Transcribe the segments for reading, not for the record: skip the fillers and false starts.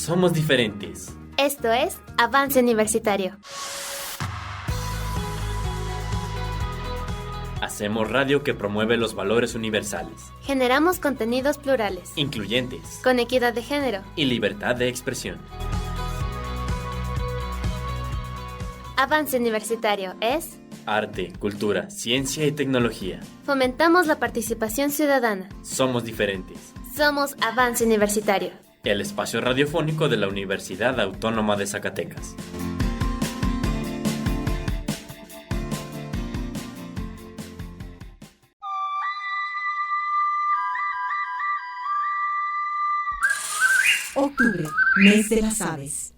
Somos diferentes. Esto es Avance Universitario. Hacemos radio que promueve los valores universales, Generamos contenidos plurales, incluyentes con equidad de género. y libertad de expresión. Avance Universitario es... Arte, cultura, ciencia y tecnología. Fomentamos la participación ciudadana. Somos diferentes. Somos Avance Universitario. El espacio radiofónico de la Universidad Autónoma de Zacatecas. Octubre, mes de las aves.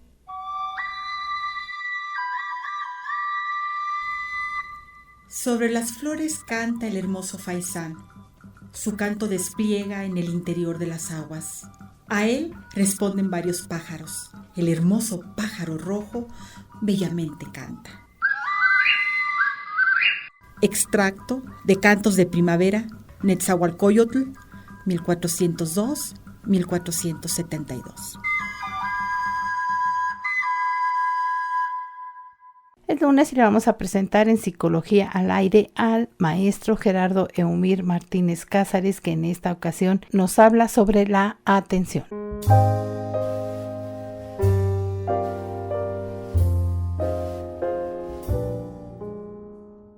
Sobre las flores canta el hermoso faisán. Su canto despliega en el interior de las aguas. A él responden varios pájaros. El hermoso pájaro rojo bellamente canta. Extracto de Cantos de Primavera, Netzahualcóyotl, 1402-1472. El lunes le vamos a presentar en Psicología al Aire al maestro Gerardo Eumir Martínez Cázares, que en esta ocasión nos habla sobre la atención.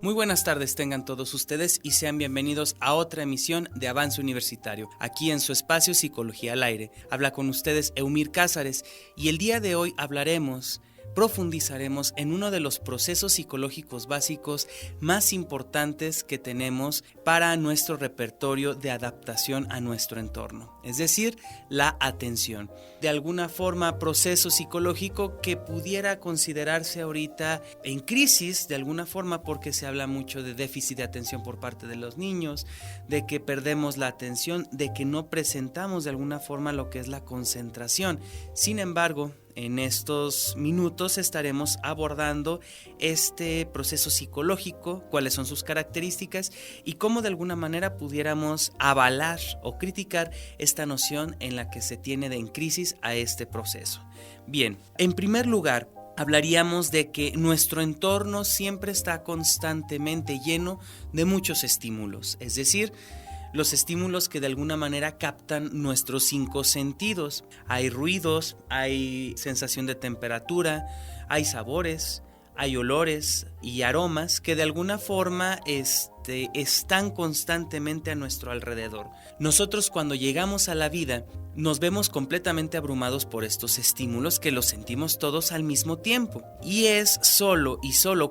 Muy buenas tardes tengan todos ustedes y sean bienvenidos a otra emisión de Avance Universitario, aquí en su espacio Psicología al Aire. Habla con ustedes Eumir Cázares y el día de hoy profundizaremos en uno de los procesos psicológicos básicos más importantes que tenemos para nuestro repertorio de adaptación a nuestro entorno, es decir, la atención. De alguna forma, proceso psicológico que pudiera considerarse ahorita en crisis, de alguna forma, porque se habla mucho de déficit de atención por parte de los niños, de que perdemos la atención, de que no presentamos de alguna forma lo que es la concentración. Sin embargo, en estos minutos estaremos abordando este proceso psicológico, cuáles son sus características y cómo de alguna manera pudiéramos avalar o criticar esta noción en la que se tiene en crisis a este proceso. Bien, en primer lugar, hablaríamos de que nuestro entorno siempre está constantemente lleno de muchos estímulos, es decir, los estímulos que de alguna manera captan nuestros 5 sentidos. Hay ruidos, hay sensación de temperatura, hay sabores, hay olores y aromas que de alguna forma están constantemente a nuestro alrededor. Nosotros cuando llegamos a la vida nos vemos completamente abrumados por estos estímulos que los sentimos todos al mismo tiempo. Y es solo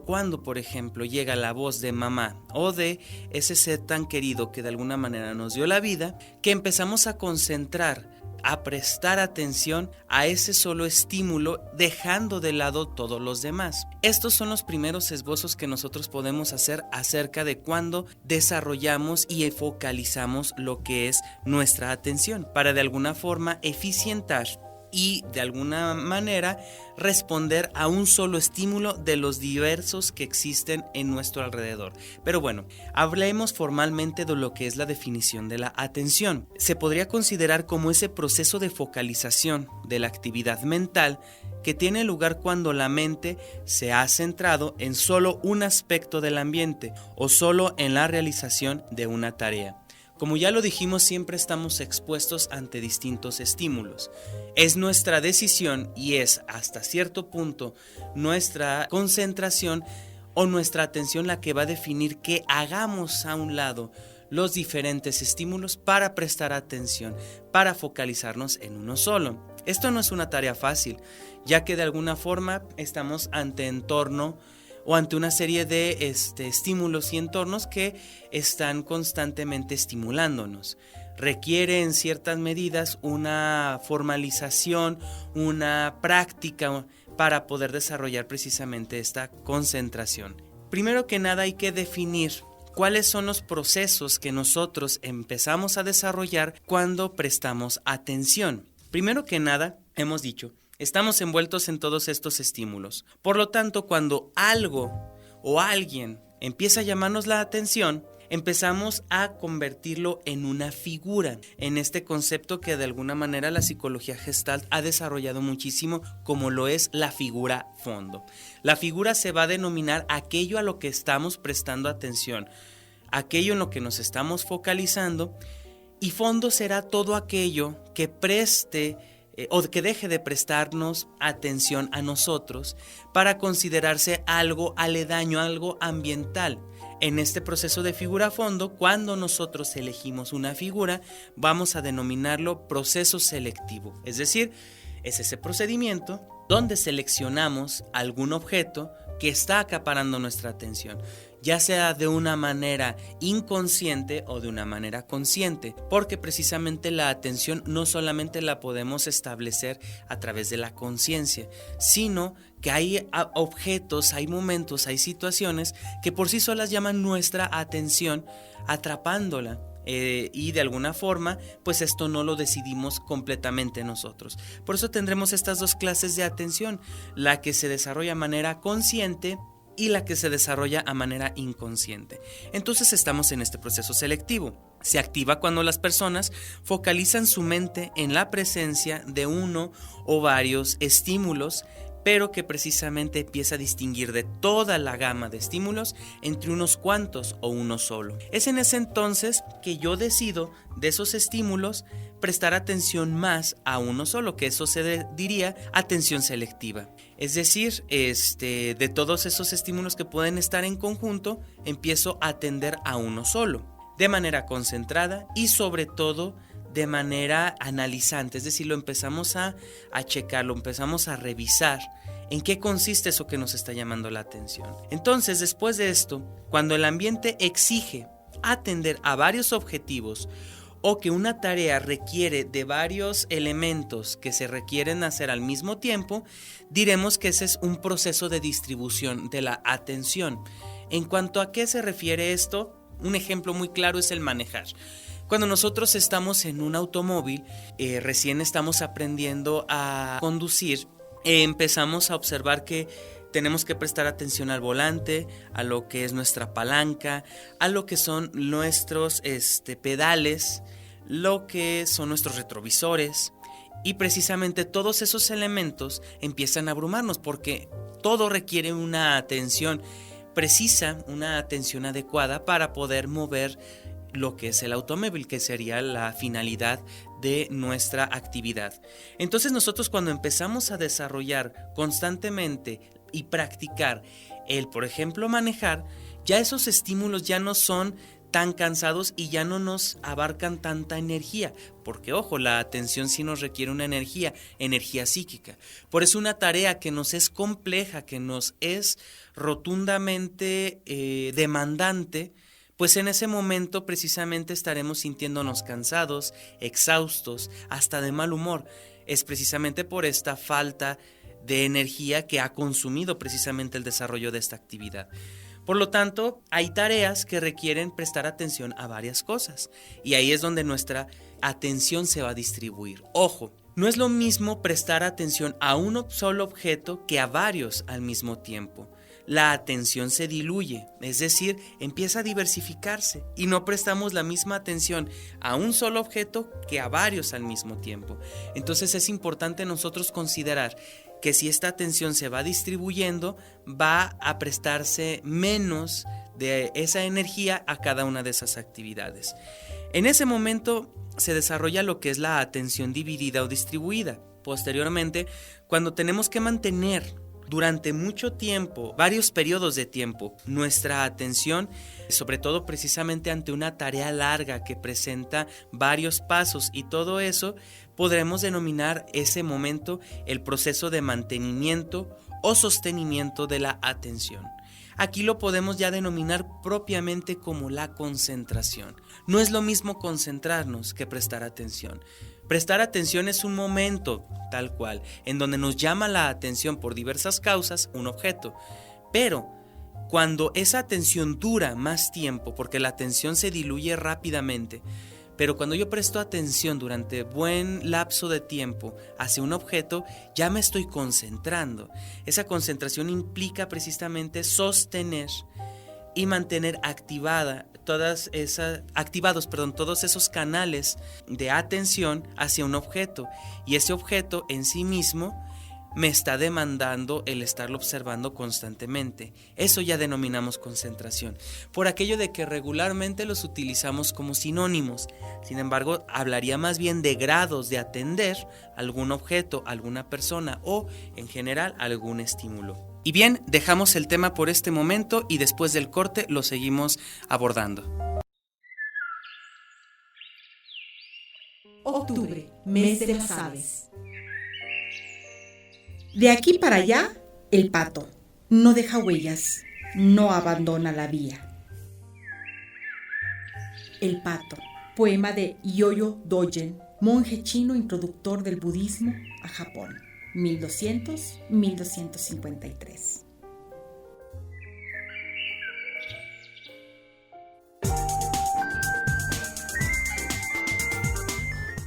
cuando, por ejemplo, llega la voz de mamá o de ese ser tan querido que de alguna manera nos dio la vida, que empezamos a concentrar, a prestar atención a ese solo estímulo, dejando de lado todos los demás. Estos son los primeros esbozos que nosotros podemos hacer acerca de cuando desarrollamos y focalizamos lo que es nuestra atención, para de alguna forma eficientar y de alguna manera responder a un solo estímulo de los diversos que existen en nuestro alrededor. Pero bueno, hablemos formalmente de lo que es la definición de la atención. Se podría considerar como ese proceso de focalización de la actividad mental que tiene lugar cuando la mente se ha centrado en solo un aspecto del ambiente o solo en la realización de una tarea. Como ya lo dijimos, siempre estamos expuestos ante distintos estímulos. Es nuestra decisión y es hasta cierto punto nuestra concentración o nuestra atención la que va a definir que hagamos a un lado los diferentes estímulos para prestar atención, para focalizarnos en uno solo. Esto no es una tarea fácil, ya que de alguna forma estamos ante entorno o ante una serie de estímulos y entornos que están constantemente estimulándonos. Requiere en ciertas medidas una formalización, una práctica para poder desarrollar precisamente esta concentración. Primero que nada hay que definir cuáles son los procesos que nosotros empezamos a desarrollar cuando prestamos atención. Primero que nada, hemos dicho, estamos envueltos en todos estos estímulos. Por lo tanto, cuando algo o alguien empieza a llamarnos la atención, empezamos a convertirlo en una figura, en este concepto que de alguna manera la psicología Gestalt ha desarrollado muchísimo, como lo es la figura fondo. La figura se va a denominar aquello a lo que estamos prestando atención, aquello en lo que nos estamos focalizando, y fondo será todo aquello que preste o que deje de prestarnos atención a nosotros para considerarse algo aledaño, algo ambiental. En este proceso de figura fondo, cuando nosotros elegimos una figura, vamos a denominarlo proceso selectivo. Es decir, es ese procedimiento donde seleccionamos algún objeto que está acaparando nuestra atención, ya sea de una manera inconsciente o de una manera consciente, porque precisamente la atención no solamente la podemos establecer a través de la conciencia, sino que hay objetos, hay momentos, hay situaciones que por sí solas llaman nuestra atención, atrapándola. Y de alguna forma, pues esto no lo decidimos completamente nosotros. Por eso tendremos estas dos clases de atención, la que se desarrolla de manera consciente y la que se desarrolla a manera inconsciente. Entonces estamos en este proceso selectivo. Se activa cuando las personas focalizan su mente en la presencia de uno o varios estímulos, pero que precisamente empieza a distinguir de toda la gama de estímulos entre unos cuantos o uno solo. Es en ese entonces que yo decido de esos estímulos prestar atención más a uno solo, que eso se diría atención selectiva. Es decir, de todos esos estímulos que pueden estar en conjunto, empiezo a atender a uno solo, de manera concentrada y sobre todo de manera analizante, es decir, lo empezamos a checar, lo empezamos a revisar en qué consiste eso que nos está llamando la atención. Entonces, después de esto, cuando el ambiente exige atender a varios objetivos o que una tarea requiere de varios elementos que se requieren hacer al mismo tiempo, diremos que ese es un proceso de distribución de la atención. En cuanto a qué se refiere esto, un ejemplo muy claro es el manejar. Cuando nosotros estamos en un automóvil, recién estamos aprendiendo a conducir, empezamos a observar que tenemos que prestar atención al volante, a lo que es nuestra palanca, a lo que son nuestros pedales, lo que son nuestros retrovisores, y precisamente todos esos elementos empiezan a abrumarnos porque todo requiere una atención precisa, una atención adecuada para poder mover lo que es el automóvil, que sería la finalidad de nuestra actividad. Entonces nosotros cuando empezamos a desarrollar constantemente y practicar por ejemplo, manejar, ya esos estímulos ya no son tan cansados y ya no nos abarcan tanta energía, porque ojo, la atención sí nos requiere una energía psíquica. Por eso una tarea que nos es compleja, que nos es rotundamente demandante, pues en ese momento precisamente estaremos sintiéndonos cansados, exhaustos, hasta de mal humor. Es precisamente por esta falta de energía que ha consumido precisamente el desarrollo de esta actividad. Por lo tanto, hay tareas que requieren prestar atención a varias cosas y ahí es donde nuestra atención se va a distribuir. Ojo, no es lo mismo prestar atención a un solo objeto que a varios al mismo tiempo. La atención se diluye, es decir, empieza a diversificarse y no prestamos la misma atención a un solo objeto que a varios al mismo tiempo. Entonces es importante nosotros considerar que si esta atención se va distribuyendo, va a prestarse menos de esa energía a cada una de esas actividades. En ese momento se desarrolla lo que es la atención dividida o distribuida. Posteriormente, cuando tenemos que mantener durante mucho tiempo, varios periodos de tiempo, nuestra atención, sobre todo precisamente ante una tarea larga que presenta varios pasos y todo eso, podremos denominar ese momento el proceso de mantenimiento o sostenimiento de la atención. Aquí lo podemos ya denominar propiamente como la concentración. No es lo mismo concentrarnos que prestar atención. Prestar atención es un momento, tal cual, en donde nos llama la atención por diversas causas un objeto. Pero cuando esa atención dura más tiempo, porque la atención se diluye rápidamente, pero cuando yo presto atención durante buen lapso de tiempo hacia un objeto, ya me estoy concentrando. Esa concentración implica precisamente sostener y mantener activada activados todos esos canales de atención hacia un objeto, y ese objeto en sí mismo me está demandando el estarlo observando constantemente. Eso ya denominamos concentración, por aquello de que regularmente los utilizamos como sinónimos. Sin embargo, hablaría más bien de grados de atender algún objeto, alguna persona o, en general, algún estímulo. Y bien, dejamos el tema por este momento y después del corte lo seguimos abordando. Octubre, mes de las aves. De aquí para allá, el pato no deja huellas, no abandona la vía. El pato, poema de Yoyo Dogen, monje chino introductor del budismo a Japón, 1200-1253.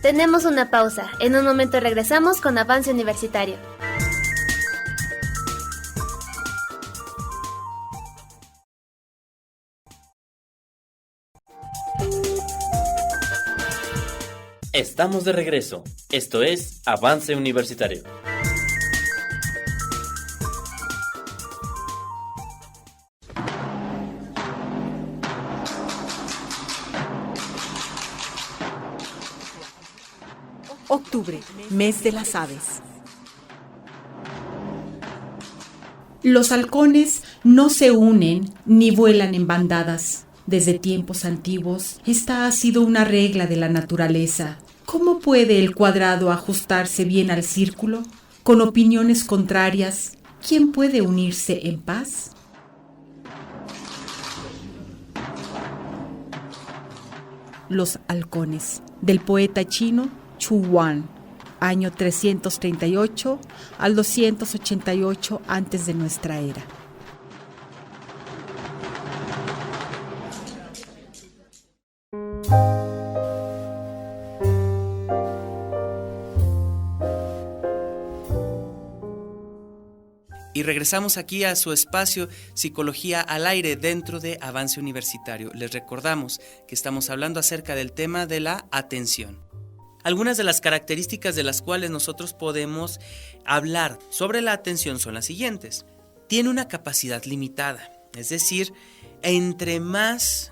Tenemos una pausa. En un momento regresamos con Avance Universitario. Estamos de regreso. Esto es Avance Universitario. Octubre, mes de las aves. Los halcones no se unen ni vuelan en bandadas. Desde tiempos antiguos, esta ha sido una regla de la naturaleza. ¿Cómo puede el cuadrado ajustarse bien al círculo? Con opiniones contrarias, ¿quién puede unirse en paz? Los halcones, del poeta chino Chu Wan, año 338 al 288 antes de nuestra era. Y regresamos aquí a su espacio Psicología al Aire dentro de Avance Universitario. Les recordamos que estamos hablando acerca del tema de la atención. Algunas de las características de las cuales nosotros podemos hablar sobre la atención son las siguientes. Tiene una capacidad limitada, es decir, entre más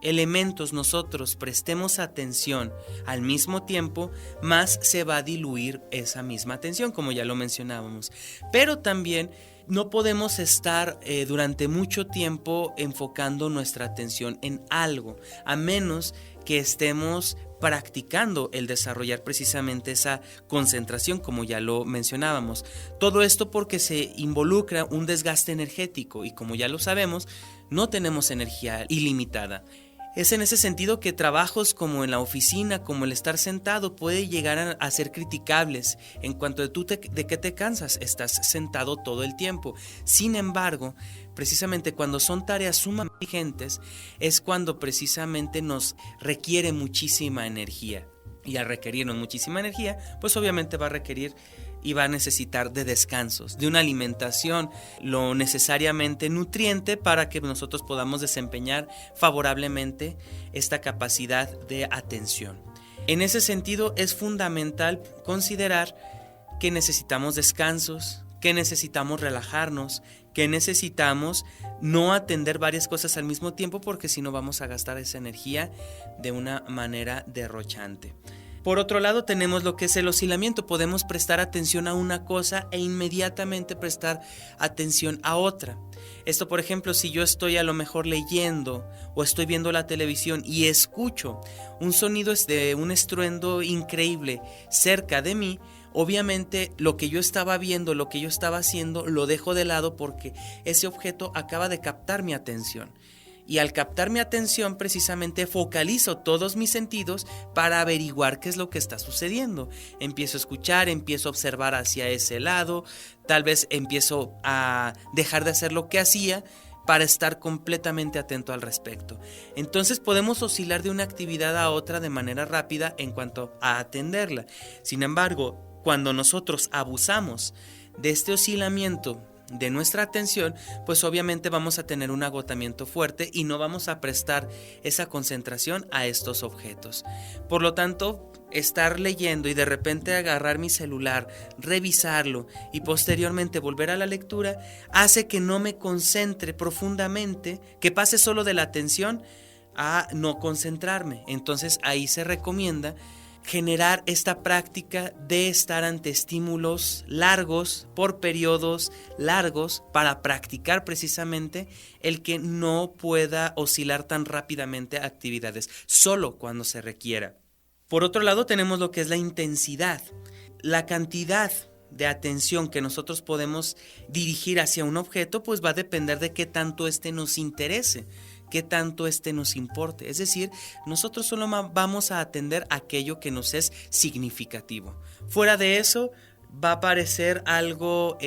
elementos nosotros prestemos atención al mismo tiempo, más se va a diluir esa misma atención, como ya lo mencionábamos. Pero también no podemos estar durante mucho tiempo enfocando nuestra atención en algo, a menos que estemos practicando el desarrollar precisamente esa concentración, como ya lo mencionábamos. Todo esto porque se involucra un desgaste energético y, como ya lo sabemos, no tenemos energía ilimitada. Es en ese sentido que trabajos como en la oficina, como el estar sentado, puede llegar a ser criticables en cuanto a de qué te cansas, estás sentado todo el tiempo. Sin embargo, precisamente cuando son tareas sumamente exigentes, es cuando precisamente nos requiere muchísima energía. Y al requerirnos muchísima energía, pues obviamente va a requerir y va a necesitar de descansos, de una alimentación lo necesariamente nutriente para que nosotros podamos desempeñar favorablemente esta capacidad de atención. En ese sentido es fundamental considerar que necesitamos descansos, que necesitamos relajarnos, que necesitamos no atender varias cosas al mismo tiempo, porque si no vamos a gastar esa energía de una manera derrochante. Por otro lado, tenemos lo que es el oscilamiento. Podemos prestar atención a una cosa e inmediatamente prestar atención a otra. Esto, por ejemplo, si yo estoy a lo mejor leyendo o estoy viendo la televisión y escucho un sonido de un estruendo increíble cerca de mí, obviamente lo que yo estaba viendo, lo que yo estaba haciendo, lo dejo de lado porque ese objeto acaba de captar mi atención. Y al captar mi atención, precisamente focalizo todos mis sentidos para averiguar qué es lo que está sucediendo. Empiezo a escuchar, empiezo a observar hacia ese lado, tal vez empiezo a dejar de hacer lo que hacía para estar completamente atento al respecto. Entonces podemos oscilar de una actividad a otra de manera rápida en cuanto a atenderla. Sin embargo, cuando nosotros abusamos de este oscilamiento de nuestra atención, pues obviamente vamos a tener un agotamiento fuerte y no vamos a prestar esa concentración a estos objetos. Por lo tanto, estar leyendo y de repente agarrar mi celular, revisarlo y posteriormente volver a la lectura hace que no me concentre profundamente, que pase solo de la atención a no concentrarme. Entonces ahí se recomienda generar esta práctica de estar ante estímulos largos, por periodos largos, para practicar precisamente el que no pueda oscilar tan rápidamente a actividades, solo cuando se requiera. Por otro lado, tenemos lo que es la intensidad, la cantidad de atención que nosotros podemos dirigir hacia un objeto, pues va a depender de qué tanto nos interese, qué tanto nos importe. Es decir, nosotros solo vamos a atender aquello que nos es significativo. Fuera de eso, va a parecer algo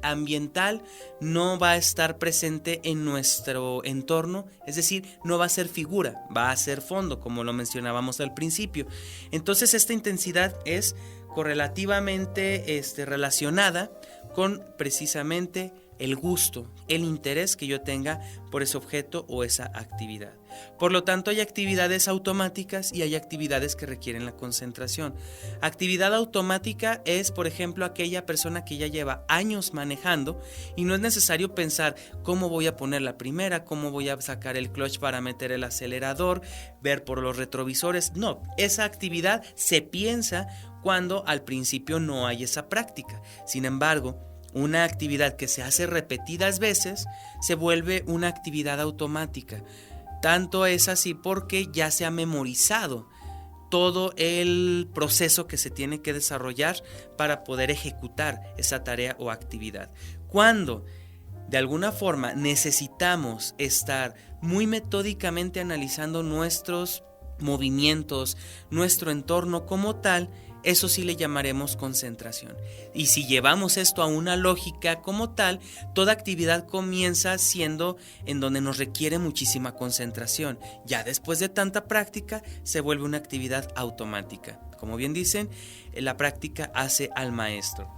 ambiental, no va a estar presente en nuestro entorno, es decir, no va a ser figura, va a ser fondo, como lo mencionábamos al principio. Entonces, esta intensidad es correlativamente relacionada con precisamente el gusto, el interés que yo tenga por ese objeto o esa actividad. Por lo tanto, hay actividades automáticas y hay actividades que requieren la concentración. Actividad automática es, por ejemplo, aquella persona que ya lleva años manejando y no es necesario pensar cómo voy a poner la primera, cómo voy a sacar el clutch para meter el acelerador, ver por los retrovisores. No, esa actividad se piensa cuando al principio no hay esa práctica. Sin embargo, una actividad que se hace repetidas veces se vuelve una actividad automática. Tanto es así porque ya se ha memorizado todo el proceso que se tiene que desarrollar para poder ejecutar esa tarea o actividad. Cuando de alguna forma necesitamos estar muy metódicamente analizando nuestros movimientos, nuestro entorno como tal, eso sí le llamaremos concentración. Y si llevamos esto a una lógica como tal, toda actividad comienza siendo en donde nos requiere muchísima concentración. Ya después de tanta práctica, se vuelve una actividad automática. Como bien dicen, la práctica hace al maestro.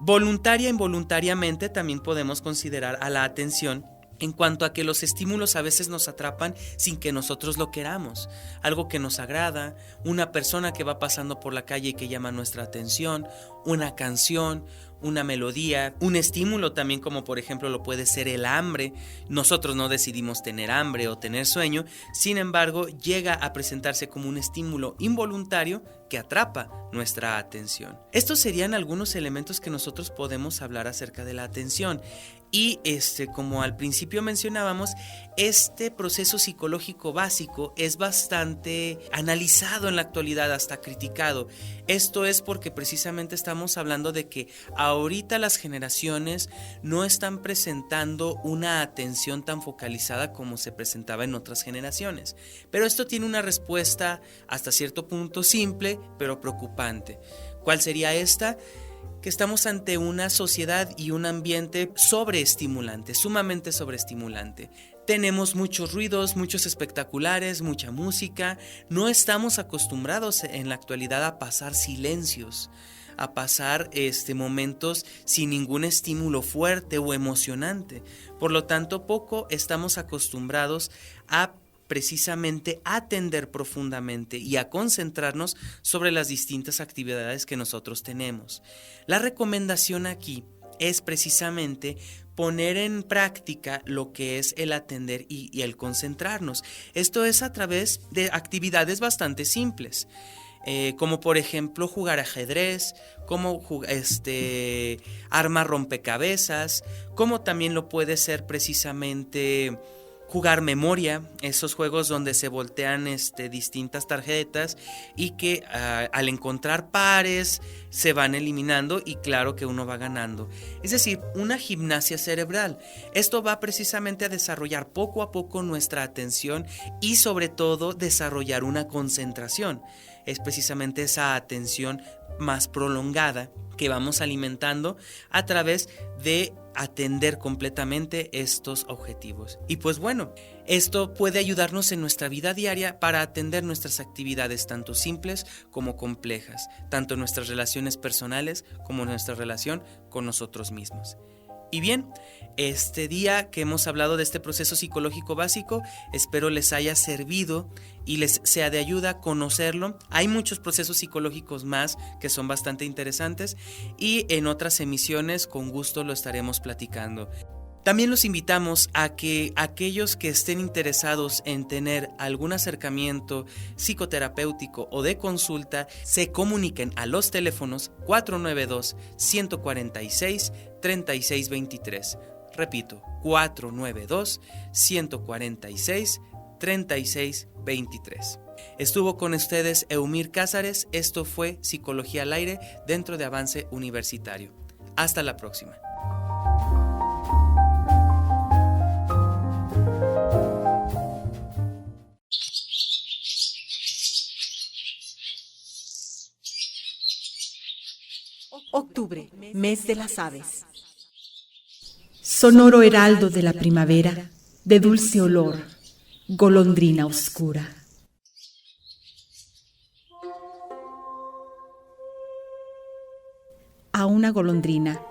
Voluntaria e involuntariamente también podemos considerar a la atención en cuanto a que los estímulos a veces nos atrapan sin que nosotros lo queramos. Algo que nos agrada, una persona que va pasando por la calle y que llama nuestra atención, una canción, una melodía, un estímulo también, como por ejemplo lo puede ser el hambre. Nosotros no decidimos tener hambre o tener sueño, sin embargo llega a presentarse como un estímulo involuntario que atrapa nuestra atención. Estos serían algunos elementos que nosotros podemos hablar acerca de la atención. Y como al principio mencionábamos, este proceso psicológico básico es bastante analizado en la actualidad, hasta criticado. Esto es porque precisamente estamos hablando de que ahorita las generaciones no están presentando una atención tan focalizada como se presentaba en otras generaciones. Pero esto tiene una respuesta hasta cierto punto simple, pero preocupante. ¿Cuál sería esta? Que estamos ante una sociedad y un ambiente sobreestimulante, sumamente sobreestimulante. Tenemos muchos ruidos, muchos espectaculares, mucha música. No estamos acostumbrados en la actualidad a pasar silencios, a pasar momentos sin ningún estímulo fuerte o emocionante. Por lo tanto, poco estamos acostumbrados a precisamente atender profundamente y a concentrarnos sobre las distintas actividades que nosotros tenemos. La recomendación aquí es precisamente poner en práctica lo que es el atender y el concentrarnos. Esto es a través de actividades bastante simples, como por ejemplo jugar ajedrez, como armar rompecabezas, como también lo puede ser precisamente jugar memoria, esos juegos donde se voltean distintas tarjetas y que al encontrar pares se van eliminando y claro que uno va ganando. Es decir, una gimnasia cerebral. Esto va precisamente a desarrollar poco a poco nuestra atención y sobre todo desarrollar una concentración. Es precisamente esa atención más prolongada que vamos alimentando a través de atender completamente estos objetivos. Y pues bueno, esto puede ayudarnos en nuestra vida diaria para atender nuestras actividades tanto simples como complejas, tanto nuestras relaciones personales como nuestra relación con nosotros mismos. Y bien, este día que hemos hablado de este proceso psicológico básico, espero les haya servido y les sea de ayuda conocerlo. Hay muchos procesos psicológicos más que son bastante interesantes y en otras emisiones con gusto lo estaremos platicando. También los invitamos a que aquellos que estén interesados en tener algún acercamiento psicoterapéutico o de consulta se comuniquen a los teléfonos 492-146-3623. Repito, 492-146-3623. Estuvo con ustedes Eumir Cázares. Esto fue Psicología al Aire dentro de Avance Universitario. Hasta la próxima. Octubre, mes de las aves. Sonoro heraldo de la primavera, de dulce olor, golondrina oscura. A una golondrina,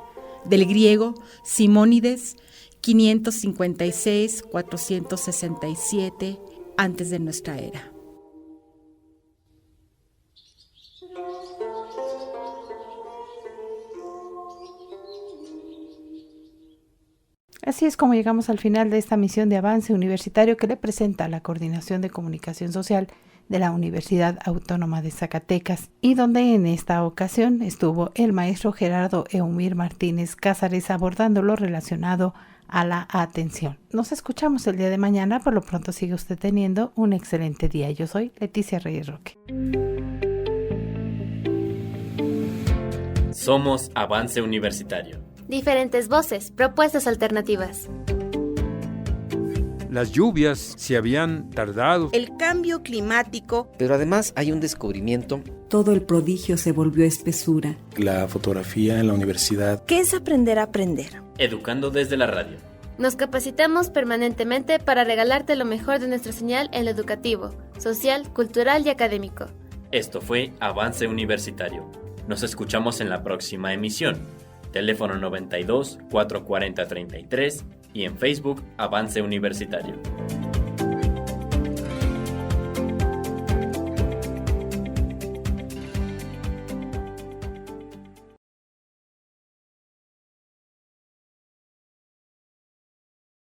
del griego Simónides, 556-467 antes de nuestra era. Así es como llegamos al final de esta misión de Avance Universitario que le presenta la Coordinación de Comunicación Social de la Universidad Autónoma de Zacatecas y donde en esta ocasión estuvo el maestro Gerardo Eumir Martínez Cázares abordando lo relacionado a la atención. Nos escuchamos el día de mañana, por lo pronto sigue usted teniendo un excelente día. Yo soy Leticia Reyes Roque. Somos Avance Universitario. Diferentes voces, propuestas alternativas. Las lluvias se habían tardado. El cambio climático. Pero además hay un descubrimiento. Todo el prodigio se volvió espesura. La fotografía en la universidad. ¿Qué es aprender a aprender? Educando desde la radio. Nos capacitamos permanentemente para regalarte lo mejor de nuestra señal en lo educativo, social, cultural y académico. Esto fue Avance Universitario. Nos escuchamos en la próxima emisión. Teléfono 92 440 33 y en Facebook Avance Universitario.